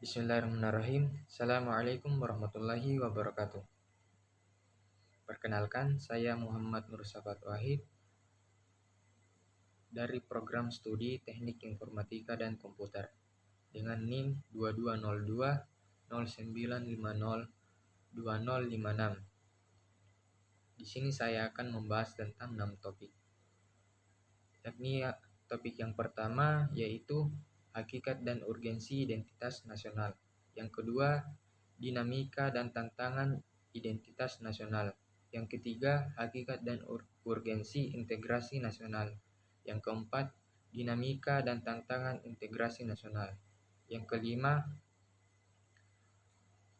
Bismillahirrahmanirrahim. Assalamualaikum warahmatullahi wabarakatuh. Perkenalkan, saya Muhammad Nur Sabat Wahid dari program studi Teknik Informatika dan Komputer dengan NIM 220209502056. Di sini saya akan membahas tentang 6 topik. Yakni topik yang pertama yaitu hakikat dan urgensi identitas nasional. Yang kedua, dinamika dan tantangan identitas nasional. Yang ketiga, hakikat dan urgensi integrasi nasional. Yang keempat, dinamika dan tantangan integrasi nasional. Yang kelima,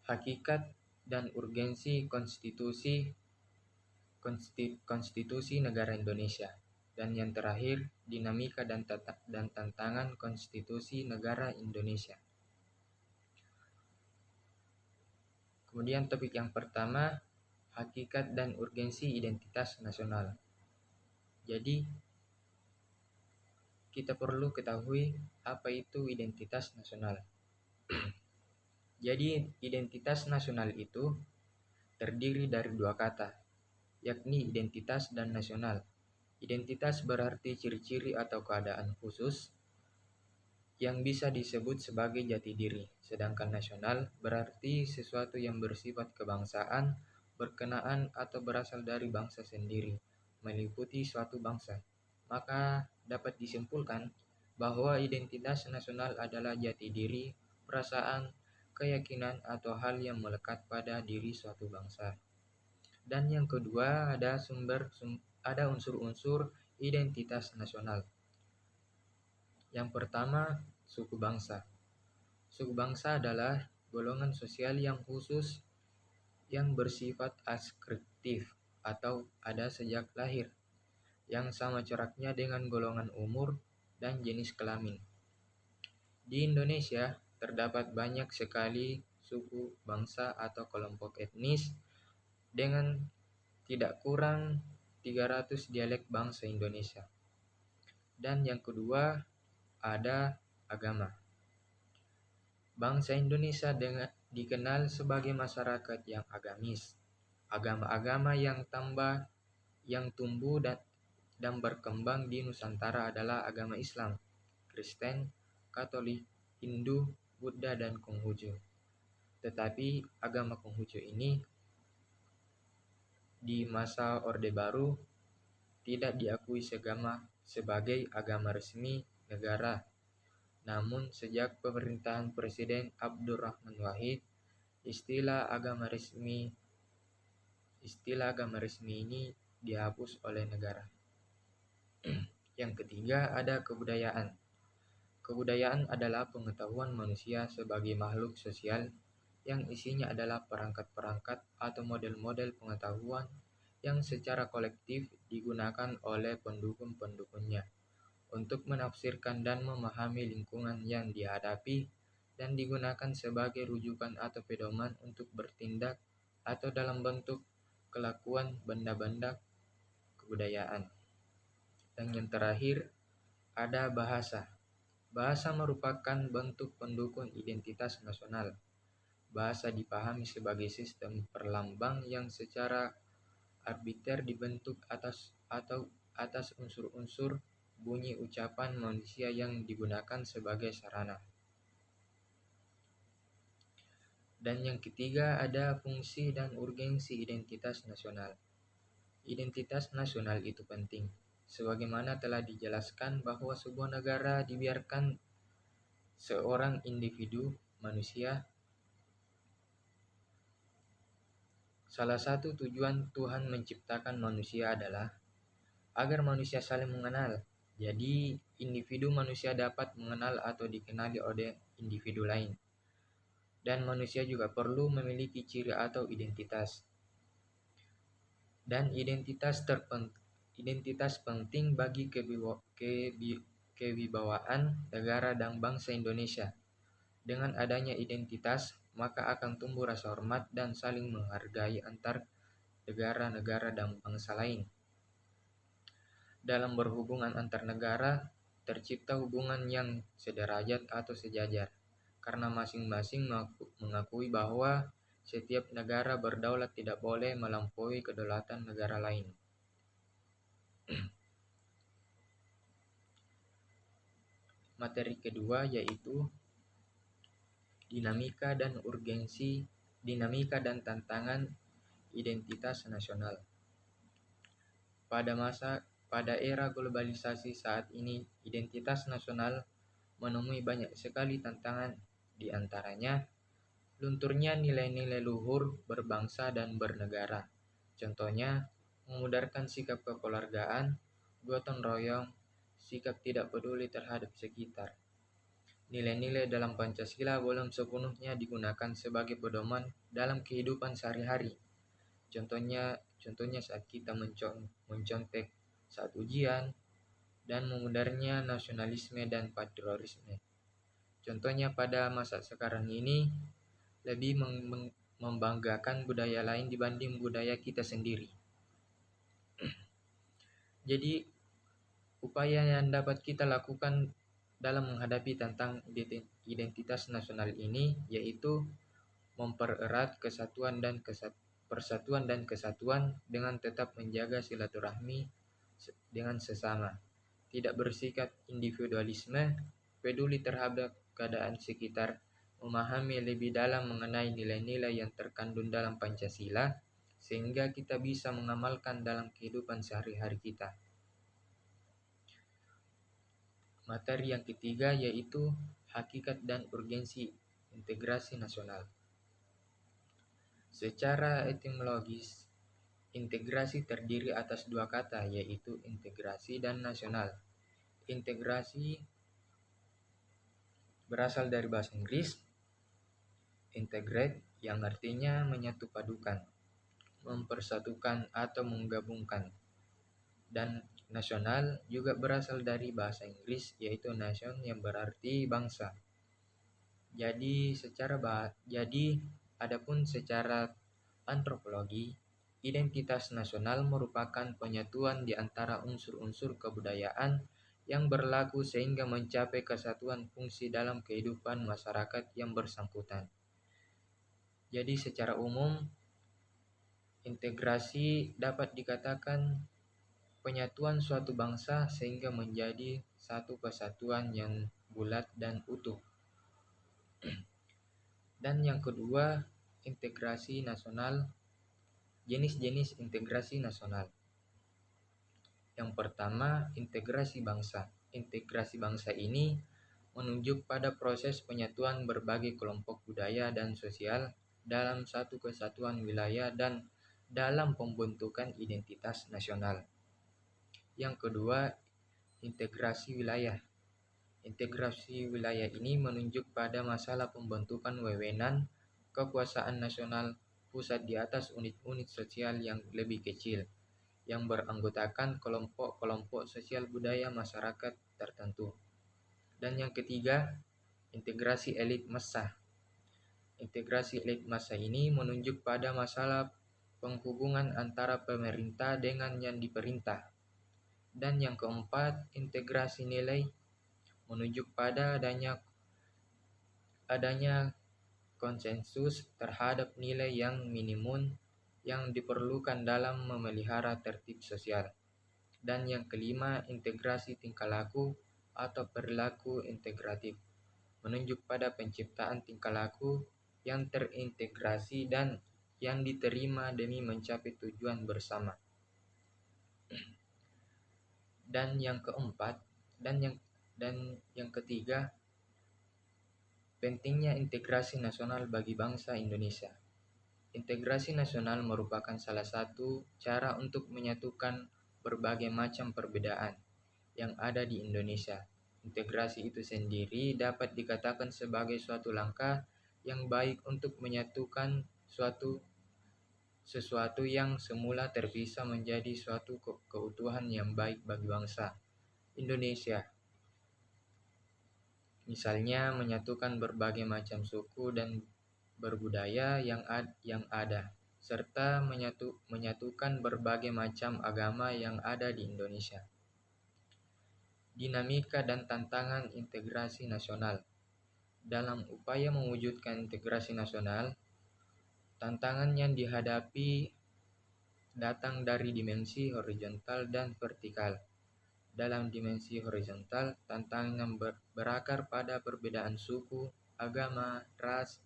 hakikat dan urgensi konstitusi negara Indonesia. Dan yang terakhir, dinamika dan tantangan konstitusi negara Indonesia. Kemudian topik yang pertama, hakikat dan urgensi identitas nasional. Jadi, kita perlu ketahui apa itu identitas nasional. Jadi, identitas nasional itu terdiri dari dua kata, yakni identitas dan nasional. Identitas berarti ciri-ciri atau keadaan khusus yang bisa disebut sebagai jati diri, sedangkan nasional berarti sesuatu yang bersifat kebangsaan, berkenaan atau berasal dari bangsa sendiri, meliputi suatu bangsa. Maka dapat disimpulkan bahwa identitas nasional adalah jati diri, perasaan, keyakinan atau hal yang melekat pada diri suatu bangsa. Dan yang kedua ada unsur-unsur identitas nasional. Yang pertama, suku bangsa. Suku bangsa adalah golongan sosial yang khusus yang bersifat askriptif atau ada sejak lahir, yang sama coraknya dengan golongan umur dan jenis kelamin. Di Indonesia terdapat banyak sekali suku bangsa atau kelompok etnis dengan tidak kurang 300 dialek bangsa Indonesia. Dan yang kedua, ada agama. Bangsa Indonesia dikenal sebagai masyarakat yang agamis. Agama-agama yang tumbuh dan berkembang di Nusantara adalah agama Islam, Kristen, Katolik, Hindu, Buddha, dan Konghucu. Tetapi agama Konghucu ini di masa Orde Baru tidak diakui sebagai agama resmi negara. Namun sejak pemerintahan Presiden Abdurrahman Wahid, istilah agama resmi ini dihapus oleh negara. Yang ketiga, ada kebudayaan. Kebudayaan adalah pengetahuan manusia sebagai makhluk sosial yang isinya adalah perangkat-perangkat atau model-model pengetahuan yang secara kolektif digunakan oleh pendukung-pendukungnya untuk menafsirkan dan memahami lingkungan yang dihadapi dan digunakan sebagai rujukan atau pedoman untuk bertindak atau dalam bentuk kelakuan benda-benda kebudayaan. Dan yang terakhir, ada bahasa. Bahasa merupakan bentuk pendukung identitas nasional. Bahasa dipahami sebagai sistem perlambang yang secara arbiter dibentuk atas unsur-unsur bunyi ucapan manusia yang digunakan sebagai sarana. Dan yang ketiga, ada fungsi dan urgensi identitas nasional. Identitas nasional itu penting, sebagaimana telah dijelaskan bahwa sebuah negara dibiarkan seorang individu manusia. Salah satu tujuan Tuhan menciptakan manusia adalah agar manusia saling mengenal. Jadi, individu manusia dapat mengenal atau dikenali oleh individu lain. Dan manusia juga perlu memiliki ciri atau identitas. Dan identitas penting bagi kewibawaan negara dan bangsa Indonesia. Dengan adanya identitas, maka akan tumbuh rasa hormat dan saling menghargai antar negara-negara dan bangsa lain. Dalam berhubungan antar negara, tercipta hubungan yang sederajat atau sejajar, karena masing-masing mengakui bahwa setiap negara berdaulat tidak boleh melampaui kedaulatan negara lain. Materi kedua yaitu dinamika dan tantangan identitas nasional. Pada era globalisasi saat ini, identitas nasional menemui banyak sekali tantangan, di antaranya lunturnya nilai-nilai luhur berbangsa dan bernegara. Contohnya, memudarkan sikap kekeluargaan, gotong royong, sikap tidak peduli terhadap sekitar. Nilai-nilai dalam Pancasila belum sepenuhnya digunakan sebagai pedoman dalam kehidupan sehari-hari. Contohnya saat kita mencontek saat ujian, dan memudarnya nasionalisme dan patriotisme. Contohnya pada masa sekarang ini, lebih membanggakan budaya lain dibanding budaya kita sendiri. Jadi, upaya yang dapat kita lakukan dalam menghadapi tentang identitas nasional ini yaitu mempererat persatuan dan kesatuan dengan tetap menjaga silaturahmi dengan sesama, tidak bersikap individualisme, peduli terhadap keadaan sekitar, memahami lebih dalam mengenai nilai-nilai yang terkandung dalam Pancasila, sehingga kita bisa mengamalkan dalam kehidupan sehari-hari kita. Materi yang ketiga yaitu hakikat dan urgensi integrasi nasional. Secara etimologis, integrasi terdiri atas dua kata yaitu integrasi dan nasional. Integrasi berasal dari bahasa Inggris integrate yang artinya menyatu padukan, mempersatukan atau menggabungkan. Dan nasional juga berasal dari bahasa Inggris yaitu nation yang berarti bangsa. Jadi adapun secara antropologi, identitas nasional merupakan penyatuan di antara unsur-unsur kebudayaan yang berlaku sehingga mencapai kesatuan fungsi dalam kehidupan masyarakat yang bersangkutan. Jadi secara umum, integrasi dapat dikatakan penyatuan suatu bangsa sehingga menjadi satu kesatuan yang bulat dan utuh. Dan yang kedua, integrasi nasional, jenis-jenis integrasi nasional. Yang pertama, integrasi bangsa. Integrasi bangsa ini menunjuk pada proses penyatuan berbagai kelompok budaya dan sosial dalam satu kesatuan wilayah dan dalam pembentukan identitas nasional. Yang kedua, integrasi wilayah. Integrasi wilayah ini menunjuk pada masalah pembentukan wewenang kekuasaan nasional pusat di atas unit-unit sosial yang lebih kecil, yang beranggotakan kelompok-kelompok sosial budaya masyarakat tertentu. Dan yang ketiga, integrasi elit massa. Integrasi elit massa ini menunjuk pada masalah penghubungan antara pemerintah dengan yang diperintah. Dan yang keempat, integrasi nilai menunjuk pada adanya konsensus terhadap nilai yang minimum yang diperlukan dalam memelihara tertib sosial. Dan yang kelima, integrasi tingkah laku atau perilaku integratif, menunjuk pada penciptaan tingkah laku yang terintegrasi dan yang diterima demi mencapai tujuan bersama. Dan yang keempat, dan yang ketiga, pentingnya integrasi nasional bagi bangsa Indonesia. Integrasi nasional merupakan salah satu cara untuk menyatukan berbagai macam perbedaan yang ada di Indonesia. Integrasi itu sendiri dapat dikatakan sebagai suatu langkah yang baik untuk menyatukan sesuatu yang semula terpisah menjadi suatu keutuhan yang baik bagi bangsa Indonesia. Misalnya menyatukan berbagai macam suku dan berbudaya yang ada, serta menyatukan berbagai macam agama yang ada di Indonesia. Dinamika dan tantangan integrasi nasional. Dalam upaya mewujudkan integrasi nasional, tantangan yang dihadapi datang dari dimensi horizontal dan vertikal. Dalam dimensi horizontal, tantangan berakar pada perbedaan suku, agama, ras,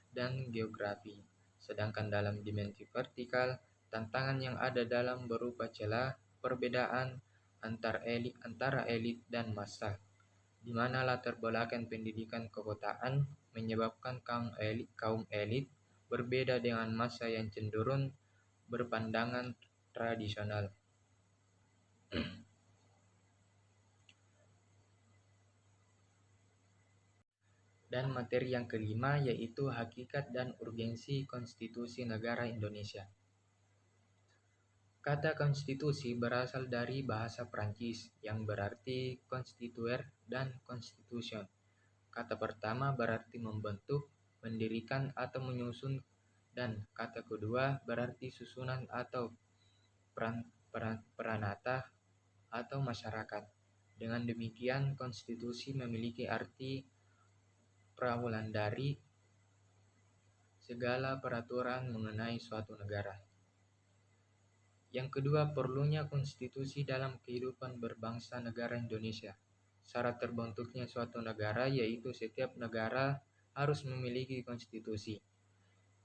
dan geografi. Sedangkan dalam dimensi vertikal, tantangan yang ada dalam berupa celah perbedaan antara elit dan massa, di mana latar belakang pendidikan kekotaan menyebabkan kaum elit berbeda dengan massa yang cenderung berpandangan tradisional. Dan materi yang kelima yaitu hakikat dan urgensi konstitusi negara Indonesia. Kata konstitusi berasal dari bahasa Prancis yang berarti constituer dan constitution. Kata pertama berarti membentuk, mendirikan atau menyusun, dan kata kedua berarti susunan atau peranata atau masyarakat. Dengan demikian, konstitusi memiliki arti prawolandari segala peraturan mengenai suatu negara. Yang kedua, perlunya konstitusi dalam kehidupan berbangsa negara Indonesia. Syarat terbentuknya suatu negara yaitu setiap negara harus memiliki konstitusi.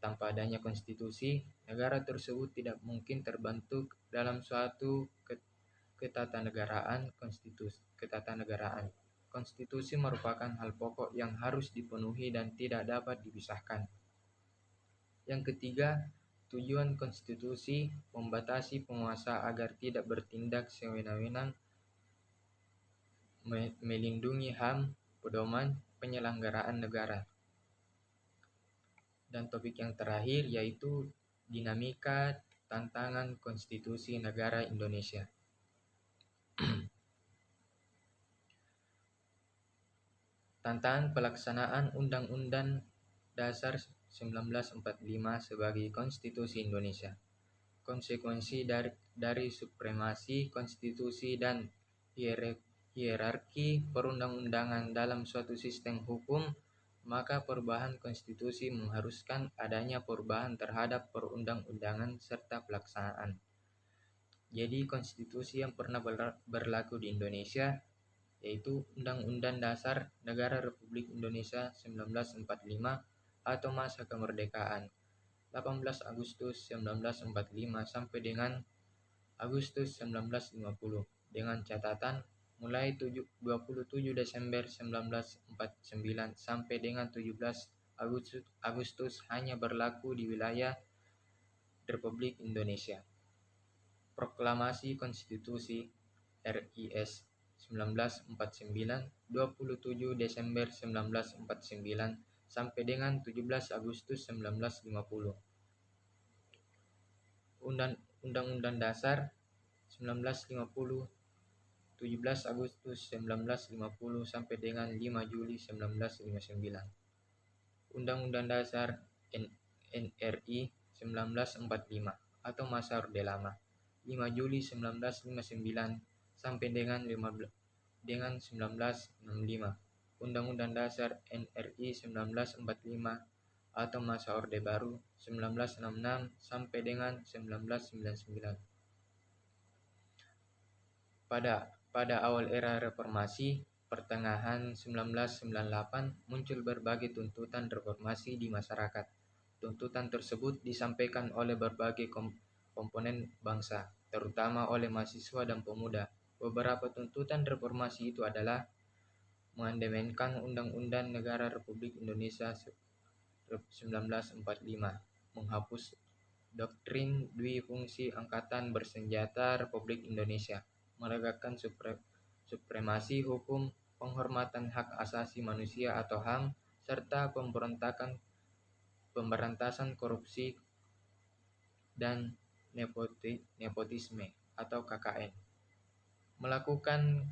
Tanpa adanya konstitusi, negara tersebut tidak mungkin terbentuk dalam suatu ketatanegaraan. Konstitusi merupakan hal pokok yang harus dipenuhi dan tidak dapat dipisahkan. Yang ketiga, tujuan konstitusi membatasi penguasa agar tidak bertindak sewenang-wenang, melindungi HAM, pedoman penyelenggaraan negara. Dan topik yang terakhir yaitu dinamika tantangan konstitusi negara Indonesia. Tantangan pelaksanaan Undang-Undang Dasar 1945 sebagai konstitusi Indonesia. Konsekuensi dari supremasi konstitusi dan hierarki perundang-undangan dalam suatu sistem hukum, maka perubahan konstitusi mengharuskan adanya perubahan terhadap perundang-undangan serta pelaksanaan. Jadi konstitusi yang pernah berlaku di Indonesia yaitu Undang-Undang Dasar Negara Republik Indonesia 1945 atau masa kemerdekaan 18 Agustus 1945 sampai dengan Agustus 1950 dengan catatan mulai 27 Desember 1949 sampai dengan 17 Agustus hanya berlaku di wilayah Republik Indonesia. Proklamasi Konstitusi RIS 1949 27 Desember 1949 sampai dengan 17 Agustus 1950. Undang-Undang Dasar 1950 17 Agustus 1950 sampai dengan 5 Juli 1959. Undang-Undang Dasar NRI 1945 atau masa Orde Lama 5 Juli 1959 sampai dengan 1965. Undang-Undang Dasar NRI 1945 atau masa Orde Baru 1966 sampai dengan 1999. Pada awal era reformasi, pertengahan 1998 muncul berbagai tuntutan reformasi di masyarakat. Tuntutan tersebut disampaikan oleh berbagai komponen bangsa, terutama oleh mahasiswa dan pemuda. Beberapa tuntutan reformasi itu adalah mengamandemenkan Undang-Undang Negara Republik Indonesia 1945, menghapus doktrin dwifungsi Angkatan Bersenjata Republik Indonesia, menegakkan supremasi hukum, penghormatan hak asasi manusia atau HAM, serta pemberantasan korupsi dan nepotisme atau KKN. Melakukan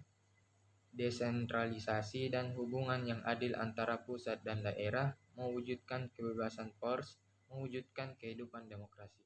desentralisasi dan hubungan yang adil antara pusat dan daerah, mewujudkan kebebasan pers, mewujudkan kehidupan demokrasi.